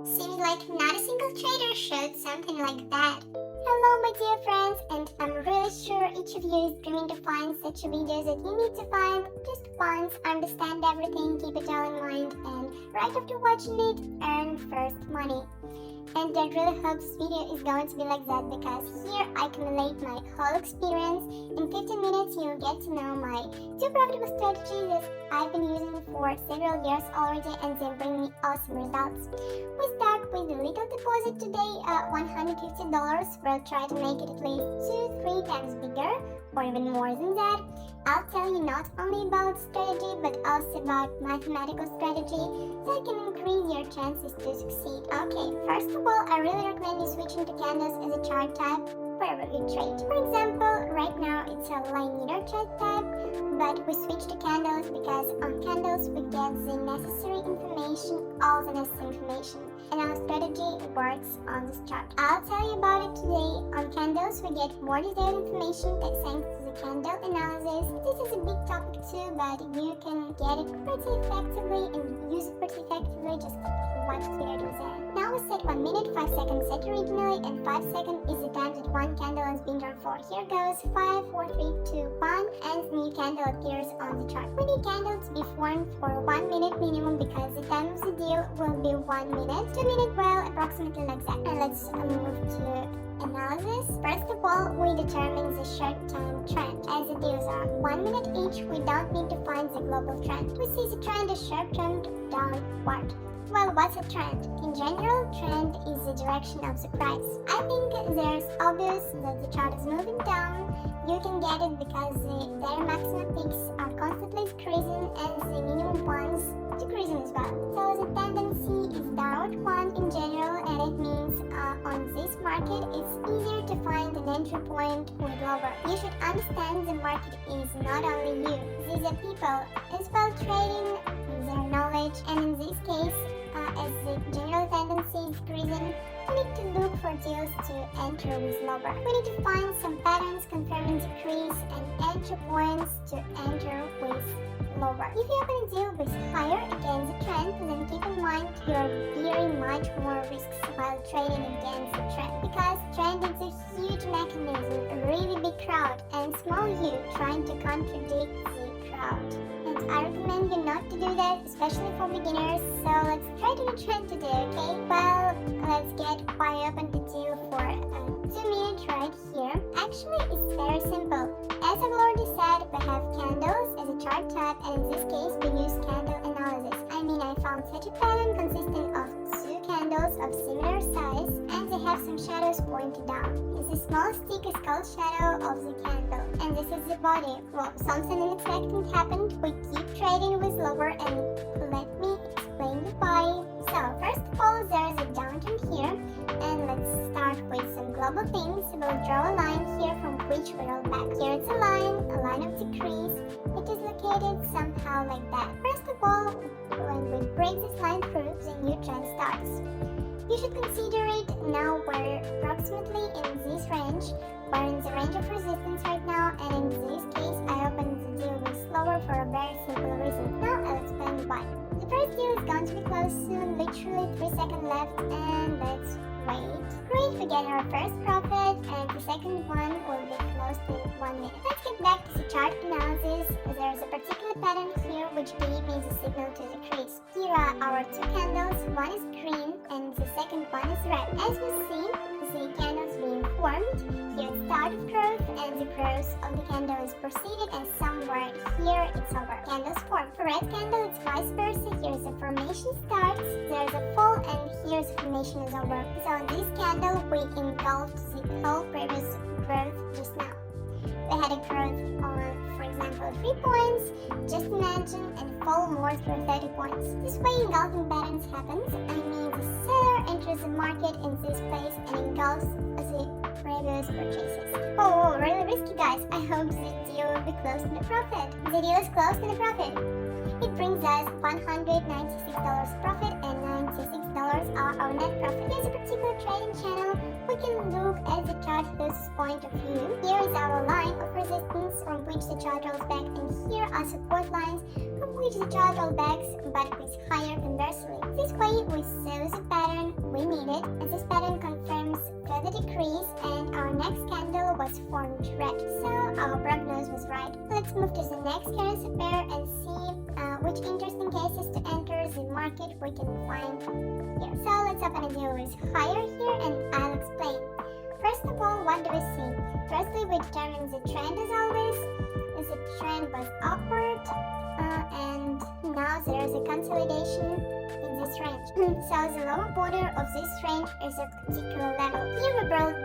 Seems like not a single trader showed something like that. Hello my dear friends, and I'm really sure each of you is dreaming to find such videos that you need to find just once, understand everything, keep it all in mind, and right after watching it, earn first money. And I really hope this video is going to be like that, because here I accumulate my whole experience. In 15 minutes you'll get to know my 2 profitable strategies that I've been using for several years already, and they bring me awesome results. We start with a little deposit today, $150. We'll try to make it at least 2-3 times bigger, or even more than that. I'll tell you not only about strategy but also about mathematical strategy that can increase your chances to succeed. Okay, first of all, I really recommend you switching to candles as a chart type wherever you trade. For example, right now it's a linear chart type, but we switch to candles because on candles we get the necessary information, all the necessary information, and our strategy works on this chart. I'll tell you about it today. On candles we get more detailed information thanks to the candle analysis. This is a big topic too, but you can get it pretty effectively and use it pretty effectively. Just watch the video there. Now we set 1 minute, 5 seconds set originally, and 5 seconds is the time that one candle has been drawn for. Here goes 5, 4, 3, 2, 1, and the new candle appears on the chart. We need candle to be formed for 1 minute minimum because the time of the deal will be 1 minute. 2 minutes, well, approximately like that. And let's move to analysis. First of all, we determine the short-term trend. As the deals are 1 minute each, we don't need to find the global trend. We see the trend is short-term downward. Well, what's a trend? In general, trend is the direction of the price. I think there's obvious that the chart is moving down. You can get it because their maximum peaks are constantly decreasing and the minimum ones decreasing as well. So the tendency is downward one in general, and it means on this market it's easier to find an entry point with lower. You should understand the market is not only you. These are people as well trading their knowledge, and in this case, as the general tendency is decreasing, we need to look for deals to enter with lower. We need to find some patterns confirming decrease and entry points to enter with lower. If you open a deal with higher against the trend, then keep in mind you're bearing much more risks while trading against the trend, because trend is a huge mechanism, a really big crowd, and small you trying to contradict the crowd. And I recommend you not to do that, especially for beginners. So let's try to do trend today, okay? Well, let's get I opened the deal for 2 minutes right here. Actually, it's very simple. As I've already said, we have candles as a chart type, and in this case we use candle analysis. I mean, I found such a pattern consisting of 2 candles of similar size, and they have some shadows pointed down. The small stick is called shadow of the candle, and this is the body. Well, something unexpected happened. We keep trading with lower, and let me explain the why. So first of all, there's a downturn here, and let's start with some global things. We'll draw a line here from which we roll back. Here it's a line of decrease. It is located somehow like that. First of all, when we break this line through, the new trend starts. You should consider it now we're approximately in this range. We're in the range of resistance right now, and in this case I opened the deal with lower for a very simple reason. Now I'll explain why. The first deal is going to be closed soon, literally 3 seconds left, and let's wait. Great, we get our first profit, and the second one will be closed in 1 minute. Let's get back to the chart analysis. There's a particular pattern here which gave me the signal to decrease. Here are our 2 candles, one is green and the second one is red. As we see, the candles being formed. Here it's start of growth, and the growth of the candle is proceeded, and somewhere here it's over. Candles form. For red candle it's vice versa. Here's the formation starts, there's a fall, and here's the formation is over. So in this candle we engulfed the whole previous growth just now. We had a growth on, for example, 3 points, just imagine, and fall more through 30 points. This way engulfing patterns happens. I mean, the seller enters the market in this place and engulfs the previous purchases. Oh, really risky, guys. I hope the deal will be closed in a profit. The deal is closed in a profit. It brings us $196 profit, and $96 are our net profit. Here's a particular trading channel. We can look at the chart through this point of view. Here is our line of resistance from which the chart rolls back, and here are support lines from which the chart rolls back, but with higher conversely. This way we saw the pattern move to the next currency pair and see which interesting cases to enter the market we can find here. So let's open a deal with higher here and I'll explain. First of all, what do we see? Firstly, we determine the trend as always. The trend was upward and now there is a consolidation in this range. So the lower border of this range is a particular level. Here we broke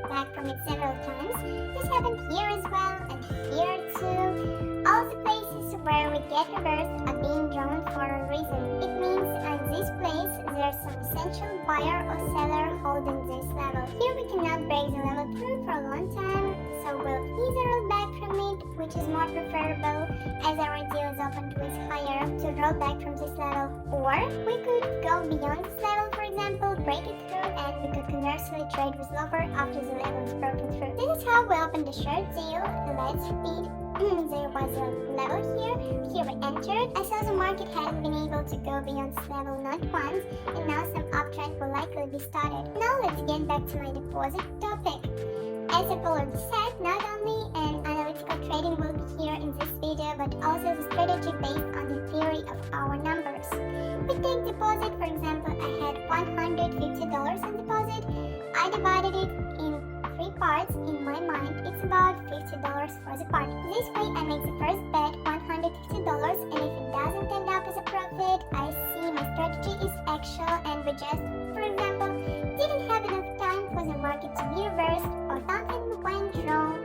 back from it several times. This happened here as well and here too. All the places where we get reversed are being drawn for a reason. It means at this place there's some essential buyer or seller holding this level. Here we cannot break the level through for a long time, so we'll either roll back from it, which is more preferable as our deal is opened with higher to roll back from this level, or we could go beyond this level, for example, break it through, and we could conversely trade with lower after the level is broken through. This is how we opened the short deal. Let's repeat. There was a level here we entered. I saw the market hadn't been able to go beyond this level not once, and now some uptrend will likely be started. Now let's get back to my deposit topic. As I've already said, not only an analytical trading will be here in this video, but also the strategy based on the theory of our numbers. We take deposit, for example, I had $150 on deposit. I divided it in 3 parts in my mind. It's about $50 for the part. This way I make the first bet $150, and if it doesn't end up as a profit, I see my strategy is actual and we just, for example, didn't have enough time for the market to be reversed or something went wrong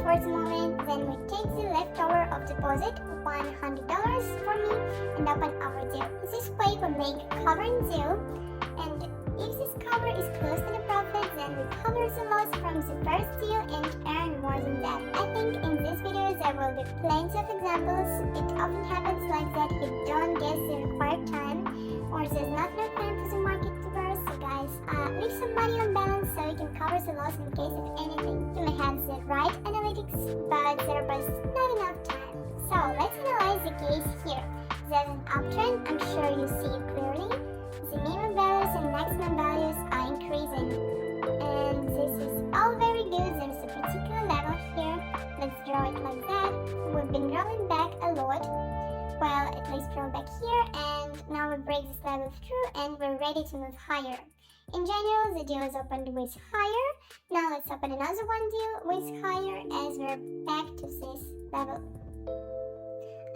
for the moment. Then we take the leftover of deposit, $100 for me, and open our deal. This way we make covering deal, and if this cover is close to the profit, then we cover the loss from the first deal and earn more than that. I think in this video there will be plenty of examples. It often happens like that you don't get the required time or there's not enough time for the market to burst. So guys, leave some money on balance so you can cover the loss in case of anything. You may have the right analytics, but there was not enough time. So let's analyze the case here. There's an uptrend, I'm sure you see it clearly. The minimum values and maximum values are increasing, and this is all very good. There's a particular level here. Let's draw it like that. We've been rolling back a lot, well, at least roll back here, and now we break this level through and we're ready to move higher. In general, the deal is opened with higher. Now let's open another one deal with higher as we're back to this level.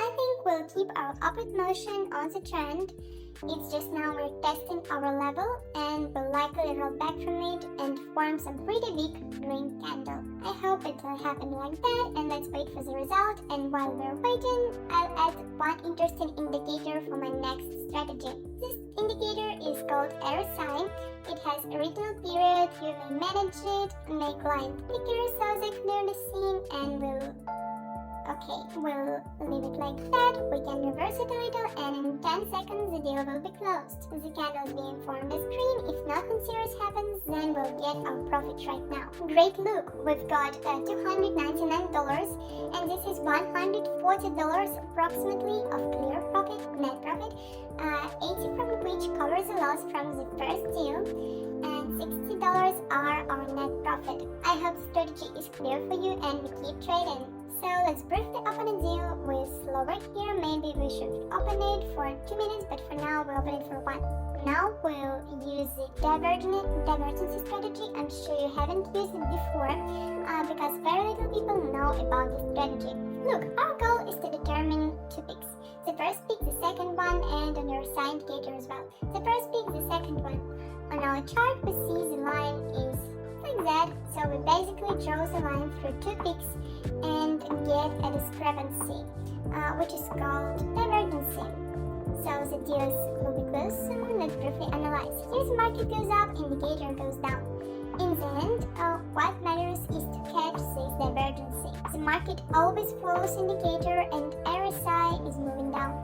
I think we'll keep our upward motion on the trend. It's just now we're testing our level and we'll likely roll back from it and form some pretty big green candle. I hope it will happen like that, and let's wait for the result. And while we're waiting, I'll add one interesting indicator for my next strategy. This indicator is called RSI. It has original period. You may manage it, make line flicker so they're clearly seen, and we'll leave it like that. We can reverse it a little, and in 10 seconds the deal will be closed. The candles being formed as green. If nothing serious happens, then we'll get our profit right now. Great look, we've got $299, and this is $140 approximately of clear profit, net profit, 80 from which covers the loss from the first deal, and $60 are our net profit. I hope the strategy is clear for you and we keep trading. So let's briefly open a deal with lower here. Maybe we should open it for 2 minutes, but for now we'll open it for 1. Now we'll use the divergency strategy. I'm sure you haven't used it before because very little people know about this strategy. Look, our goal is to determine 2 peaks. The first peak, the second one, and on your SI indicator as well. The first peak, the second one. On our chart we see the line is like that, so we basically draw the line through 2 peaks and get a discrepancy, which is called divergency. So the deals will be close soon. Let's briefly analyze. Here the market goes up, indicator goes down. In the end, what matters is to catch this divergency. The market always follows indicator and RSI is moving down.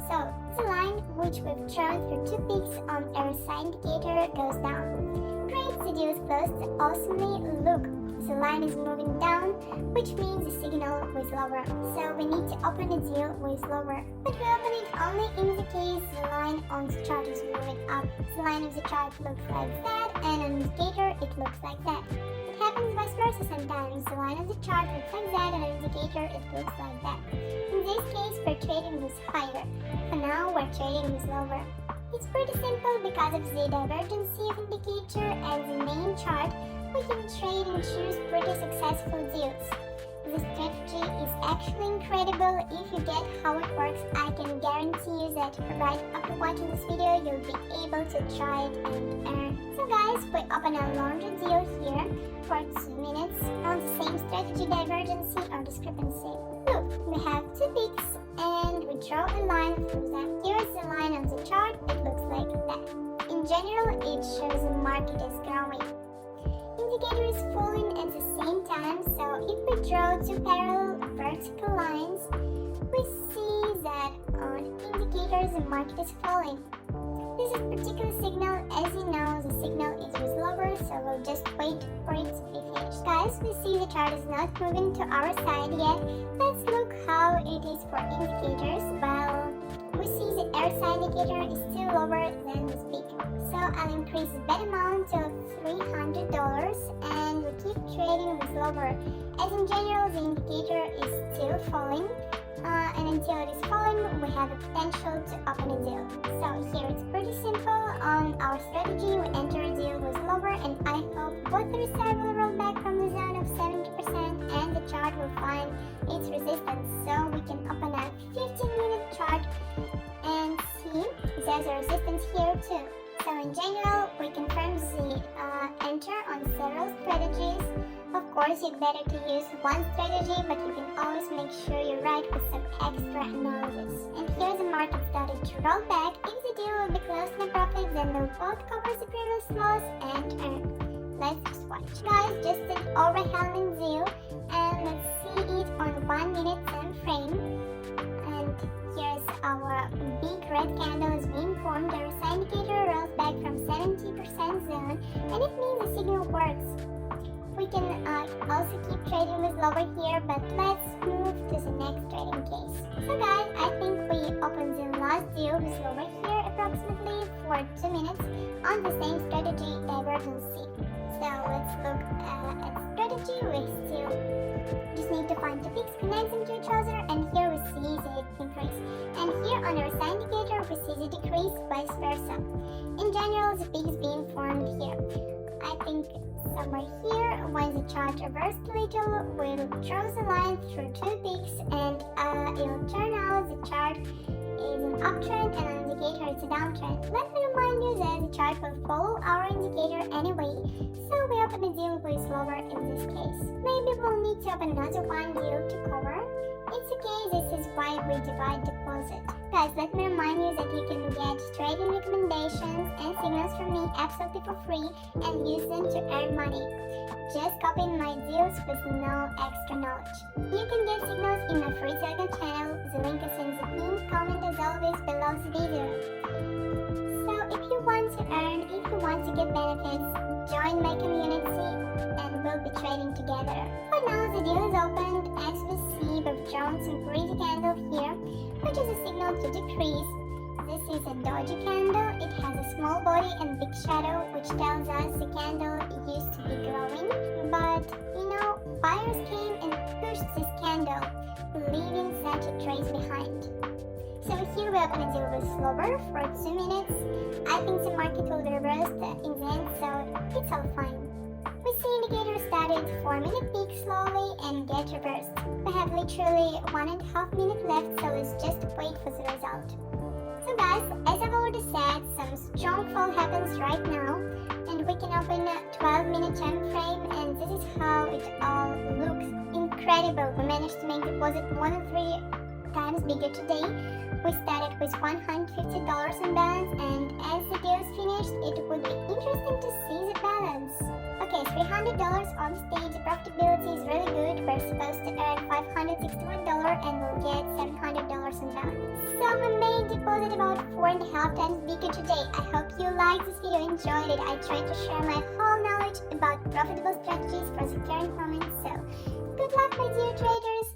So the line which we've drawn through 2 peaks on RSI indicator goes down. Great, the deal is closed awesomely. Look, the line is moving down, which means the signal was lower. So we need to open a deal with lower. But we open it only in the case the line on the chart is moving up. The line of the chart looks like that, and on the indicator it looks like that. It happens vice versa sometimes. The line of the chart looks like that and an indicator it looks like that. In this case, we're trading with higher. For now, we're trading with lower. It's pretty simple because of the divergency of indicator and the main chart. We can trade and choose pretty successful deals. The strategy is actually incredible. If you get how it works, I can guarantee you that right after watching this video, you'll be able to try it and earn. So guys, we open a laundry deal here for 2 minutes on the same strategy, divergency or discrepancy. Look, we have 2 peaks and we draw a line through them. Here's the line on the chart. It looks like that. In general, it shows the market is growing. Indicator is falling at the same time, so if we draw 2 parallel vertical lines, we see that on indicators the market is falling. This is a particular signal. As you know, the signal is with lower, so we'll just wait for it to be finished. Guys, we see the chart is not moving to our side yet. Let's look how it is for indicators. Well, we see the RSI indicator is still lower than this peak. So I'll increase the bet amount to $300 and we keep trading with lower. As in general, the indicator is still falling. And until it is falling, we have a potential to open a deal. So here it's pretty simple. On our strategy, we enter a deal with lower, and I hope both the RSI will roll back from the zone of 70% and the chart will find its resistance. So we can open a 15-minute chart and see there's a resistance here too. So in general, we confirm the enter on several strategies. Of course, it's better to use one strategy, but you can always make sure you're right with some extra analysis. And here the market started to roll back. If the deal will be close to profit, then we'll both cover the previous loss and earn. Let's just watch. Guys, just an overwhelming deal, and let's see it on 1 minute time frame. And here's our big red candle is being formed. The RSI indicator rolls back from 70% zone, and it means the signal works. We can also keep trading with lower here, but let's move to the next trading case. So guys, I think we opened the last deal with lower here approximately for 2 minutes on the same strategy, divergency. So let's look at strategy. We still just need to find the peaks, connect them to each other, and here we see the increase. And here on our RSI indicator, we see the decrease, vice versa. In general, the peak is being formed here. I think somewhere here, when the chart reversed a little, we'll draw the line through 2 peaks, and it'll turn out the chart is an uptrend and an indicator is a downtrend. Let me remind you that the chart will follow our indicator anyway, so we open a deal with lower in this case. Maybe we'll need to open another one deal to cover. It's okay, this is why we divide deposit. Guys, let me remind you that you can get trading recommendations and signals from me absolutely for free and use them to earn money. Just copying my deals with no extra knowledge. You can get signals in my free Telegram channel. The link is in the pinned comment as always below the video. So if you want to earn, if you want to get benefits, join my community and we'll be trading together. For now, the deal is opened. As we see, we've drawn some pretty candle here, which is a signal to decrease. This is a doji candle. It has a small body and big shadow, which tells us the candle used to be growing. But, you know, buyers came and pushed this candle, leaving such a trace behind. So here we open a deal with lower for 2 minutes. I think the market will reverse in the end, so it's all fine. We see indicators started forming a peak slowly and get reversed. We have literally 1.5 minutes left, so let's just wait for the result. So guys, as I've already said, some strong fall happens right now, and we can open a 12-minute time frame, and this is how it all looks. Incredible! We managed to make deposit more than 3 times bigger today. We started with $150 in balance, and as the deal is finished, it would be interesting to see the balance. Okay, $300 on stage. The profitability is really good. We're supposed to earn $561 and we'll get $700 in balance. So we made deposit about 4.5 times bigger today. I hope you liked this video, enjoyed it. I tried to share my whole knowledge about profitable strategies for the current moment. So good luck, my dear traders.